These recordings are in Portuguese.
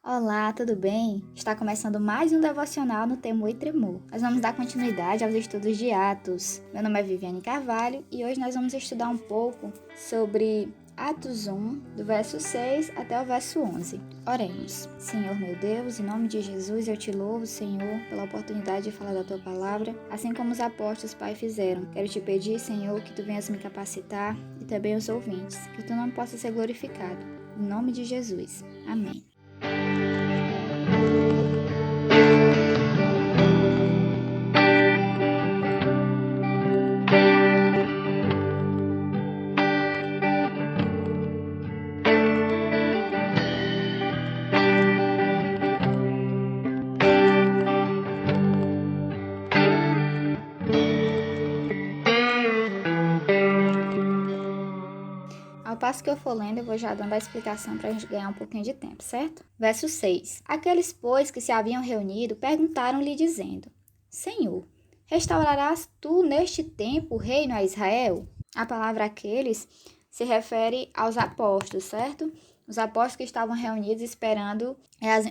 Olá, tudo bem? Está começando mais um devocional no Temor e Tremor. Nós vamos dar continuidade aos estudos de Atos. Meu nome é Viviane Carvalho e hoje nós vamos estudar um pouco sobre Atos 1, do verso 6 até o verso 11. Oremos. Senhor meu Deus, em nome de Jesus eu te louvo, Senhor, pela oportunidade de falar da tua palavra, assim como os apóstolos, Pai, fizeram. Quero te pedir, Senhor, que tu venhas me capacitar e também os ouvintes, que tu não possa ser glorificado. Em nome de Jesus. Amém. Ao passo que eu for lendo, eu vou já dando a explicação para a gente ganhar um pouquinho de tempo, certo? Verso 6. Aqueles, pois, que se haviam reunido, perguntaram-lhe, dizendo: Senhor, restaurarás tu neste tempo o reino a Israel? A palavra aqueles se refere aos apóstolos, certo? Os apóstolos que estavam reunidos esperando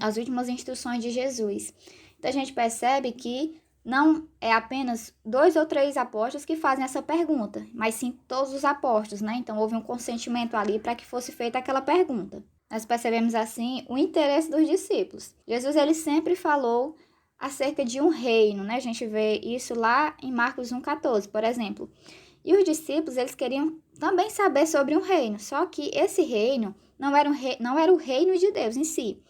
as últimas instruções de Jesus. Então a gente percebe que não é apenas 2 ou 3 apóstolos que fazem essa pergunta, mas sim todos os apóstolos, né? Então houve um consentimento ali para que fosse feita aquela pergunta. Nós percebemos assim o interesse dos discípulos. Jesus ele sempre falou acerca de um reino, né? A gente vê isso lá em Marcos 1,14, por exemplo. E os discípulos eles queriam também saber sobre um reino, só que esse reino não era o reino de Deus em si.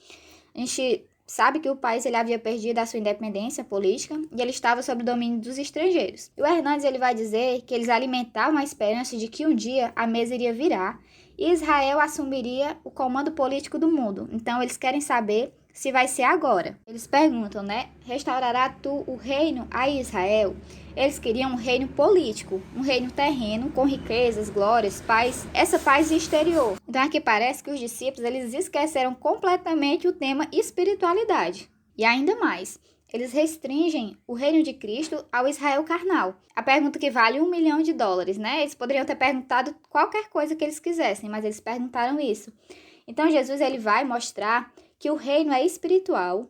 A gente sabe que o país ele havia perdido a sua independência política e ele estava sob o domínio dos estrangeiros. E o Hernandes ele vai dizer que eles alimentavam a esperança de que um dia a mesa iria virar e Israel assumiria o comando político do mundo. Então eles querem saber se vai ser agora. Eles perguntam, né? Restaurará tu o reino a Israel? Eles queriam um reino político, um reino terreno, com riquezas, glórias, paz, essa paz exterior. Então aqui parece que os discípulos eles esqueceram completamente o tema espiritualidade. E ainda mais, eles restringem o reino de Cristo ao Israel carnal. A pergunta que vale $1 milhão, né? Eles poderiam ter perguntado qualquer coisa que eles quisessem, mas eles perguntaram isso. Então Jesus ele vai mostrar que o reino é espiritual,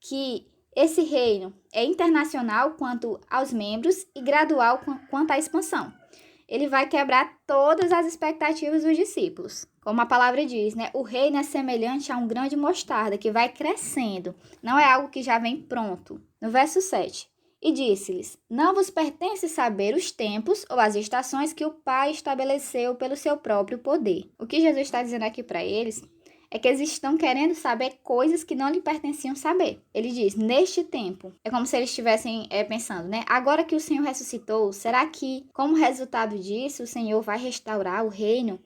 que esse reino é internacional quanto aos membros e gradual quanto à expansão. Ele vai quebrar todas as expectativas dos discípulos. Como a palavra diz, né? O reino é semelhante a um grão de mostarda que vai crescendo. Não é algo que já vem pronto. No verso 7. E disse-lhes: Não vos pertence saber os tempos ou as estações que o Pai estabeleceu pelo seu próprio poder. O que Jesus está dizendo aqui para eles é que eles estão querendo saber coisas que não lhe pertenciam saber. Ele diz, neste tempo. É como se eles estivessem pensando, né? Agora que o Senhor ressuscitou, será que, como resultado disso, o Senhor vai restaurar o reino?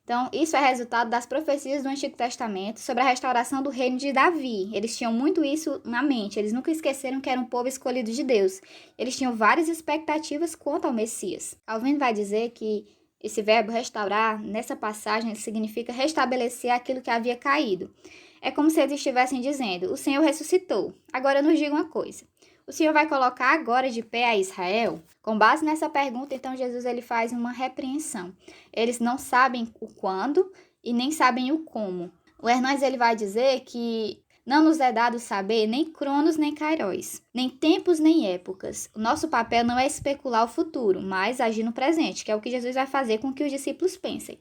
Então, isso é resultado das profecias do Antigo Testamento sobre a restauração do reino de Davi. Eles tinham muito isso na mente. Eles nunca esqueceram que era um povo escolhido de Deus. Eles tinham várias expectativas quanto ao Messias. Calvino vai dizer que esse verbo restaurar, nessa passagem, significa restabelecer aquilo que havia caído. É como se eles estivessem dizendo, o Senhor ressuscitou. Agora nos diga uma coisa. O Senhor vai colocar agora de pé a Israel? Com base nessa pergunta, então, Jesus ele faz uma repreensão. Eles não sabem o quando e nem sabem o como. O Hernandes ele vai dizer que não nos é dado saber nem cronos nem kairos, nem tempos nem épocas. O nosso papel não é especular o futuro, mas agir no presente, que é o que Jesus vai fazer com que os discípulos pensem.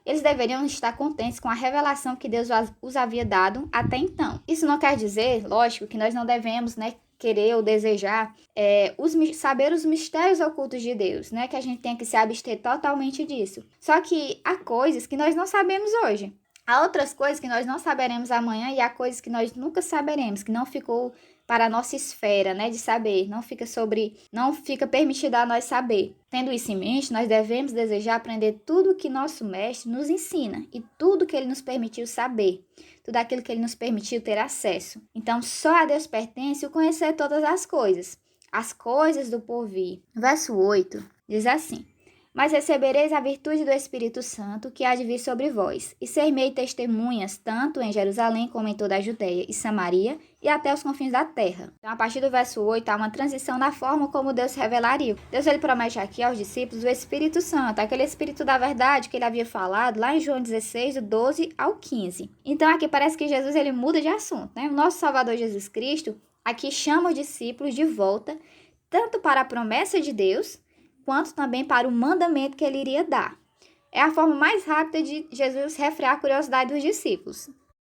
Eles deveriam estar contentes com a revelação que Deus os havia dado até então. Isso não quer dizer, lógico, que nós não devemos, querer ou desejar saber os mistérios ocultos de Deus, que a gente tem que se abster totalmente disso. Só que há coisas que nós não sabemos hoje. Há outras coisas que nós não saberemos amanhã e há coisas que nós nunca saberemos, que não ficou para a nossa esfera, de saber, não fica permitido a nós saber. Tendo isso em mente, nós devemos desejar aprender tudo o que nosso mestre nos ensina e tudo que ele nos permitiu saber, tudo aquilo que ele nos permitiu ter acesso. Então, só a Deus pertence o conhecer todas as coisas do porvir. Verso 8 diz assim: Mas recebereis a virtude do Espírito Santo, que há de vir sobre vós, e ser-me-ei testemunhas, tanto em Jerusalém como em toda a Judeia e Samaria, e até os confins da terra. Então, a partir do verso 8, há uma transição na forma como Deus revelaria. Deus ele promete aqui aos discípulos o Espírito Santo, aquele Espírito da verdade que ele havia falado lá em João 16, do 12 ao 15. Então, aqui parece que Jesus ele muda de assunto, né? O nosso Salvador Jesus Cristo aqui chama os discípulos de volta, tanto para a promessa de Deus, quanto também para o mandamento que ele iria dar. É a forma mais rápida de Jesus refrear a curiosidade dos discípulos.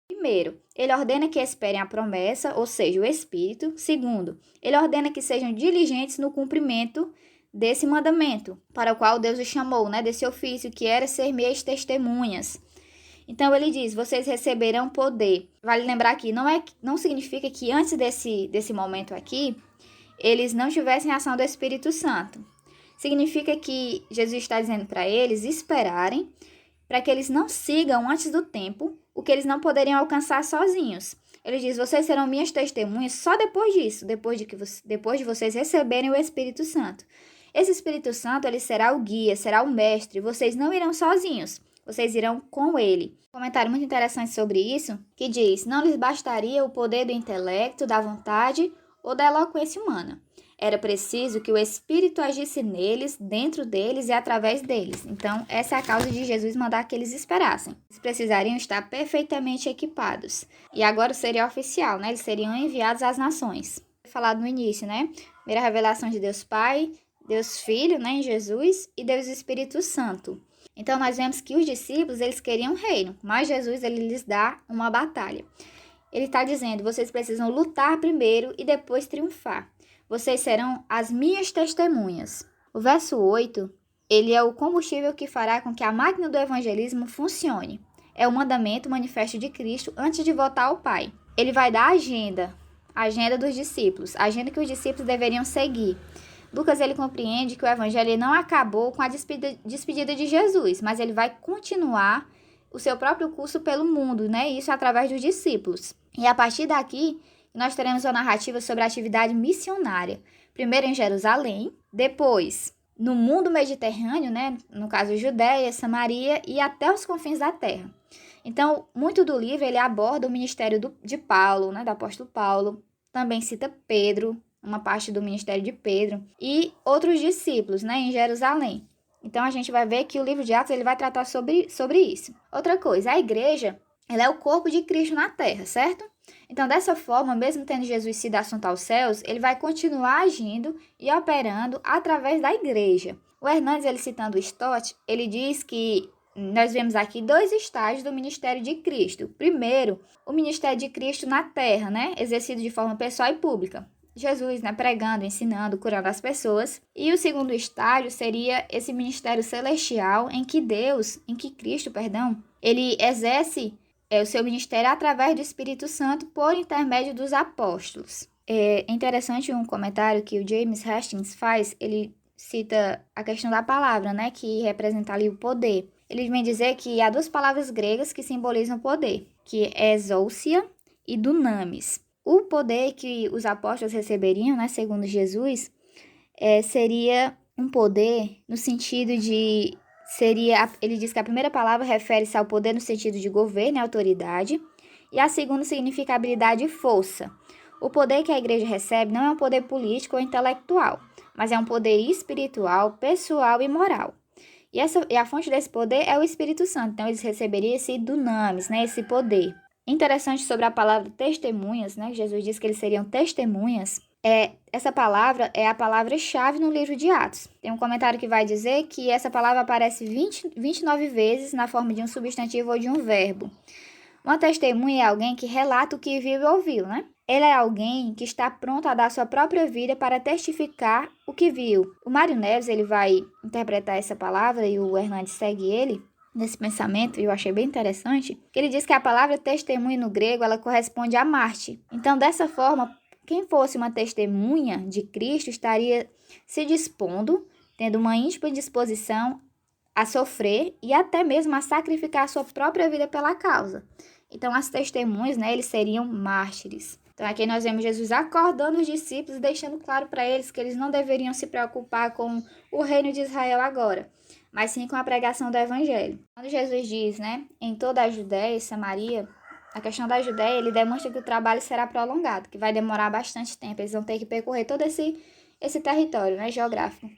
Primeiro, ele ordena que esperem a promessa, ou seja, o Espírito. Segundo, ele ordena que sejam diligentes no cumprimento desse mandamento, para o qual Deus os chamou, né, desse ofício, que era ser meias testemunhas. Então, ele diz, vocês receberão poder. Vale lembrar que não significa que antes desse momento aqui, eles não tivessem a ação do Espírito Santo. Significa que Jesus está dizendo para eles esperarem, para que eles não sigam antes do tempo o que eles não poderiam alcançar sozinhos. Ele diz, vocês serão minhas testemunhas só depois disso, depois de vocês receberem o Espírito Santo. Esse Espírito Santo, ele será o guia, será o mestre, vocês não irão sozinhos, vocês irão com ele. Um comentário muito interessante sobre isso, que diz, não lhes bastaria o poder do intelecto, da vontade ou da eloquência humana. Era preciso que o Espírito agisse neles, dentro deles e através deles. Então, essa é a causa de Jesus mandar que eles esperassem. Eles precisariam estar perfeitamente equipados. E agora seria oficial, né? Eles seriam enviados às nações. Falado no início, né? Primeira revelação de Deus Pai, Deus Filho, né, em Jesus, e Deus Espírito Santo. Então, nós vemos que os discípulos, eles queriam um reino, mas Jesus, ele lhes dá uma batalha. Ele está dizendo, vocês precisam lutar primeiro e depois triunfar. Vocês serão as minhas testemunhas. O verso 8, ele é o combustível que fará com que a máquina do evangelismo funcione. É o mandamento, o manifesto de Cristo antes de voltar ao Pai. Ele vai dar a agenda dos discípulos, a agenda que os discípulos deveriam seguir. Lucas ele compreende que o evangelho não acabou com a despedida de Jesus, mas ele vai continuar o seu próprio curso pelo mundo, né? Isso através dos discípulos. E a partir daqui, nós teremos uma narrativa sobre a atividade missionária. Primeiro em Jerusalém, depois no mundo mediterrâneo, né? No caso Judéia, Samaria e até os confins da terra. Então, muito do livro ele aborda o ministério de Paulo, né? Do apóstolo Paulo. Também cita Pedro, uma parte do ministério de Pedro e outros discípulos, né? Em Jerusalém. Então, a gente vai ver que o livro de Atos ele vai tratar sobre isso. Outra coisa, a igreja ela é o corpo de Cristo na terra, certo? Então, dessa forma, mesmo tendo Jesus sido assunto aos céus, ele vai continuar agindo e operando através da igreja. O Hernandes, ele citando o Stott, ele diz que nós vemos aqui 2 estágios do ministério de Cristo. Primeiro, o ministério de Cristo na terra, né? Exercido de forma pessoal e pública. Jesus, né, pregando, ensinando, curando as pessoas. E o segundo estágio seria esse ministério celestial em que Cristo, ele exerce o seu ministério através do Espírito Santo por intermédio dos apóstolos. É interessante um comentário que o James Hastings faz, ele cita a questão da palavra, né, que representa ali o poder. Ele vem dizer que há 2 palavras gregas que simbolizam poder, que é exousia e dunamis. O poder que os apóstolos receberiam, né, segundo Jesus, seria um poder no sentido de... ele diz que a primeira palavra refere-se ao poder no sentido de governo e autoridade, e a segunda significa habilidade e força. O poder que a igreja recebe não é um poder político ou intelectual, mas é um poder espiritual, pessoal e moral. E a fonte desse poder é o Espírito Santo, então eles receberiam esse dunamis, né, esse poder. Interessante sobre a palavra testemunhas, né, Jesus disse que eles seriam testemunhas. Essa palavra é a palavra-chave no livro de Atos. Tem um comentário que vai dizer que essa palavra aparece 29 vezes na forma de um substantivo ou de um verbo. Uma testemunha é alguém que relata o que viu e ouviu, né? Ela é alguém que está pronto a dar sua própria vida para testificar o que viu. O Mário Neves ele vai interpretar essa palavra e o Hernandes segue ele nesse pensamento, e eu achei bem interessante, que ele diz que a palavra testemunha no grego ela corresponde a Marte. Então, dessa forma, quem fosse uma testemunha de Cristo estaria se dispondo, tendo uma íntima disposição a sofrer e até mesmo a sacrificar a sua própria vida pela causa. Então, as testemunhas, né, eles seriam mártires. Então, aqui nós vemos Jesus acordando os discípulos, deixando claro para eles que eles não deveriam se preocupar com o reino de Israel agora. mas sim com a pregação do evangelho. Quando Jesus diz, né, em toda a Judéia e Samaria, a questão da Judéia, ele demonstra que o trabalho será prolongado, que vai demorar bastante tempo. Eles vão ter que percorrer todo esse território, né, geográfico.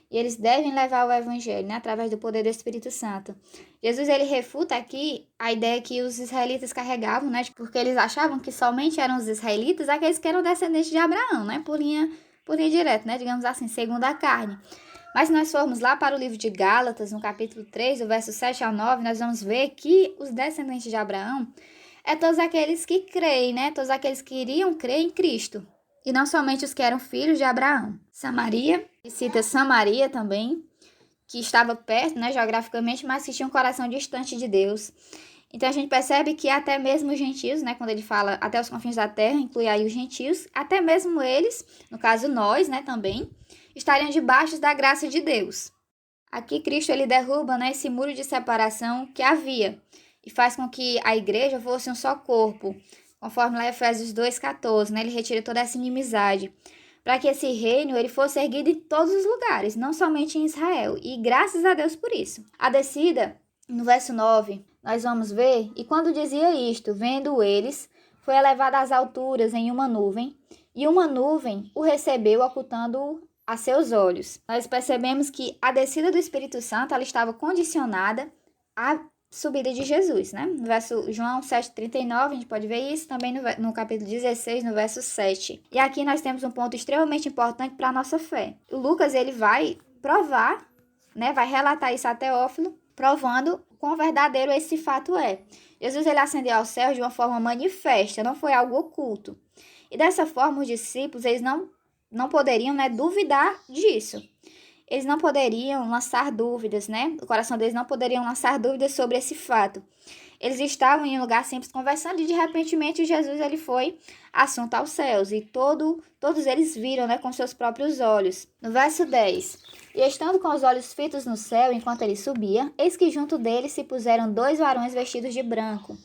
E eles devem levar o evangelho, né, através do poder do Espírito Santo. Jesus, ele refuta aqui a ideia que os israelitas carregavam, né, porque eles achavam que somente eram os israelitas aqueles que eram descendentes de Abraão, né, por linha direta, né, digamos assim, segundo a carne. Mas se nós formos lá para o livro de Gálatas, no capítulo 3, do verso 7 ao 9, nós vamos ver que os descendentes de Abraão é todos aqueles que creem, né, todos aqueles que iriam crer em Cristo. E não somente os que eram filhos de Abraão. Samaria, e cita Samaria também, que estava perto, né, geograficamente, mas que tinha um coração distante de Deus. Então a gente percebe que até mesmo os gentios, né, quando ele fala até os confins da terra, inclui aí os gentios, até mesmo eles, no caso nós, né, também, estariam debaixo da graça de Deus. Aqui Cristo ele derruba, né, esse muro de separação que havia e faz com que a igreja fosse um só corpo, conforme lá Efésios 2,14, né, ele retira toda essa inimizade, para que esse reino ele fosse erguido em todos os lugares, não somente em Israel, e graças a Deus por isso. A descida, no verso 9, nós vamos ver, e quando dizia isto, vendo eles, foi elevado às alturas em uma nuvem, e uma nuvem o recebeu, ocultando-o a seus olhos. Nós percebemos que a descida do Espírito Santo ela estava condicionada à subida de Jesus, né? No verso João 7,39, a gente pode ver isso também no capítulo 16, no verso 7. E aqui nós temos um ponto extremamente importante para a nossa fé. O Lucas, ele vai provar, né? Vai relatar isso a Teófilo, provando quão verdadeiro esse fato é. Jesus, ele ascendeu ao céu de uma forma manifesta, não foi algo oculto. E dessa forma, os discípulos, eles não poderiam, né, duvidar disso. Eles não poderiam lançar dúvidas, né? O coração deles não poderiam lançar dúvidas sobre esse fato. Eles estavam em um lugar simples conversando e de repente Jesus ele foi assunto aos céus e todos eles viram, né, com seus próprios olhos. No verso 10. E estando com os olhos fitos no céu enquanto ele subia, eis que junto dele se puseram 2 varões vestidos de branco,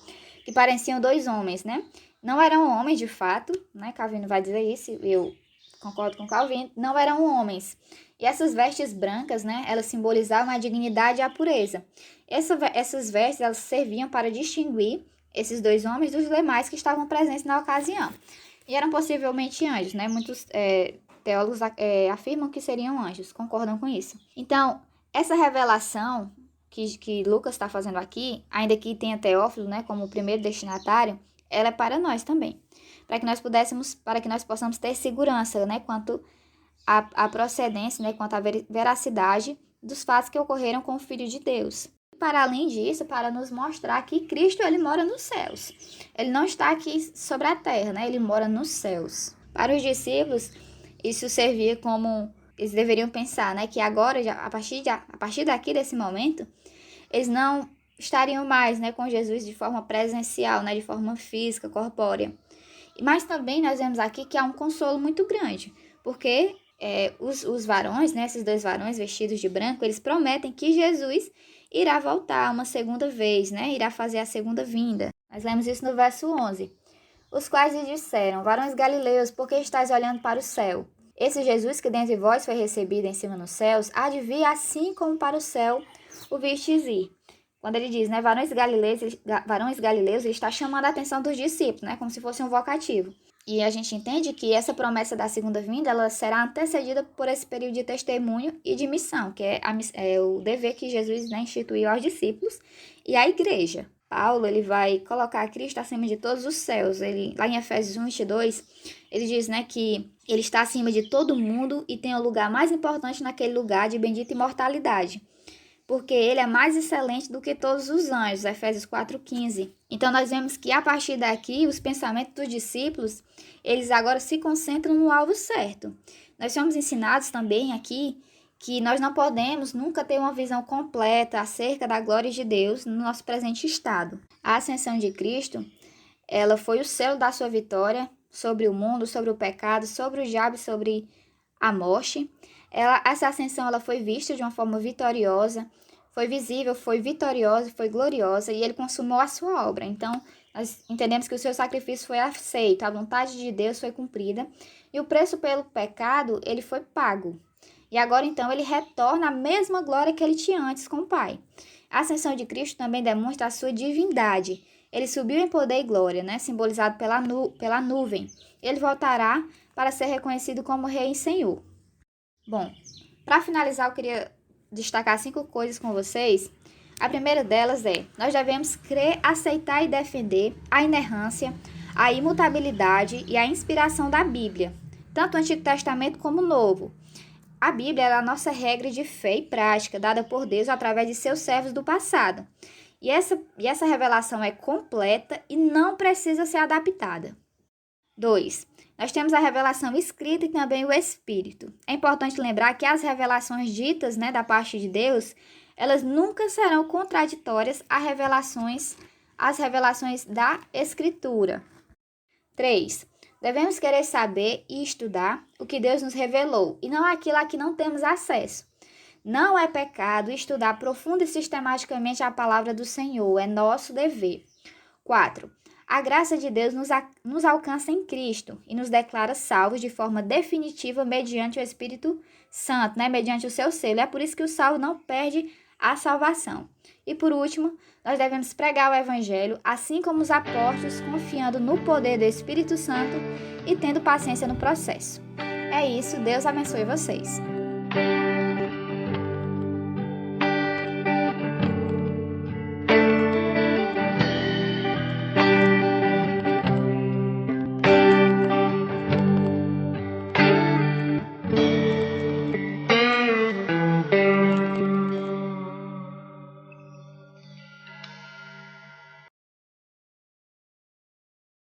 que pareciam 2 homens, né? Não eram homens de fato, né? Calvino vai dizer isso, eu concordo com Calvino, não eram homens. E essas vestes brancas, né, elas simbolizavam a dignidade e a pureza. Essas vestes, elas serviam para distinguir esses 2 homens dos demais que estavam presentes na ocasião. E eram possivelmente anjos, né? Muitos teólogos afirmam que seriam anjos, concordam com isso. Então, essa revelação que Lucas está fazendo aqui, ainda que tenha Teófilo, né, como o primeiro destinatário, ela é para nós também. Para que nós possamos ter segurança, né, quanto à procedência, né, quanto à veracidade dos fatos que ocorreram com o Filho de Deus. Para além disso, para nos mostrar que Cristo ele mora nos céus. Ele não está aqui sobre a terra, né? Ele mora nos céus. Para os discípulos, isso servia como eles deveriam pensar, né, que agora, a partir daqui desse momento, eles não estariam mais, né, com Jesus de forma presencial, né, de forma física, corpórea. Mas também nós vemos aqui que há um consolo muito grande, porque os varões, né, esses 2 varões vestidos de branco, eles prometem que Jesus irá voltar uma segunda vez, né, irá fazer a segunda vinda. Nós lemos isso no verso 11. Os quais lhe disseram, varões galileus, por que estáis olhando para o céu? Esse Jesus que dentre vós foi recebido em cima nos céus, há de vir assim como para o céu o vistes ir. Quando ele diz, né, varões galileus, ele está chamando a atenção dos discípulos, né, como se fosse um vocativo. E a gente entende que essa promessa da segunda vinda, ela será antecedida por esse período de testemunho e de missão, que é o dever que Jesus, né, instituiu aos discípulos e à igreja. Paulo, ele vai colocar Cristo acima de todos os céus. Ele, lá em Efésios 1:22, ele diz, né, que ele está acima de todo mundo e tem o lugar mais importante naquele lugar de bendita imortalidade, porque ele é mais excelente do que todos os anjos, Efésios 4:15. Então, nós vemos que, a partir daqui, os pensamentos dos discípulos, eles agora se concentram no alvo certo. Nós somos ensinados também aqui que nós não podemos nunca ter uma visão completa acerca da glória de Deus no nosso presente estado. A ascensão de Cristo, ela foi o selo da sua vitória sobre o mundo, sobre o pecado, sobre o diabo, sobre a morte. Essa ascensão ela foi vista de uma forma vitoriosa, foi visível, foi vitoriosa, foi gloriosa e ele consumou a sua obra. Então, nós entendemos que o seu sacrifício foi aceito, a vontade de Deus foi cumprida e o preço pelo pecado, ele foi pago. E agora, então, ele retorna à mesma glória que ele tinha antes com o Pai. A ascensão de Cristo também demonstra a sua divindade. Ele subiu em poder e glória, né? Simbolizado pela nuvem. Ele voltará para ser reconhecido como Rei e Senhor. Bom, para finalizar, eu queria destacar 5 coisas com vocês. A primeira delas é: nós devemos crer, aceitar e defender a inerrância, a imutabilidade e a inspiração da Bíblia, tanto o Antigo Testamento como o Novo. A Bíblia é a nossa regra de fé e prática, dada por Deus através de seus servos do passado. E essa revelação é completa e não precisa ser adaptada. 2. Nós temos a revelação escrita e também o Espírito. É importante lembrar que as revelações ditas, da parte de Deus, elas nunca serão contraditórias às revelações da Escritura. 3. Devemos querer saber e estudar o que Deus nos revelou, e não aquilo a que não temos acesso. Não é pecado estudar profunda e sistematicamente a palavra do Senhor, é nosso dever. 4. A graça de Deus nos alcança em Cristo e nos declara salvos de forma definitiva mediante o Espírito Santo, mediante o seu selo. É por isso que o salvo não perde a salvação. E por último, nós devemos pregar o Evangelho, assim como os apóstolos, confiando no poder do Espírito Santo e tendo paciência no processo. É isso, Deus abençoe vocês.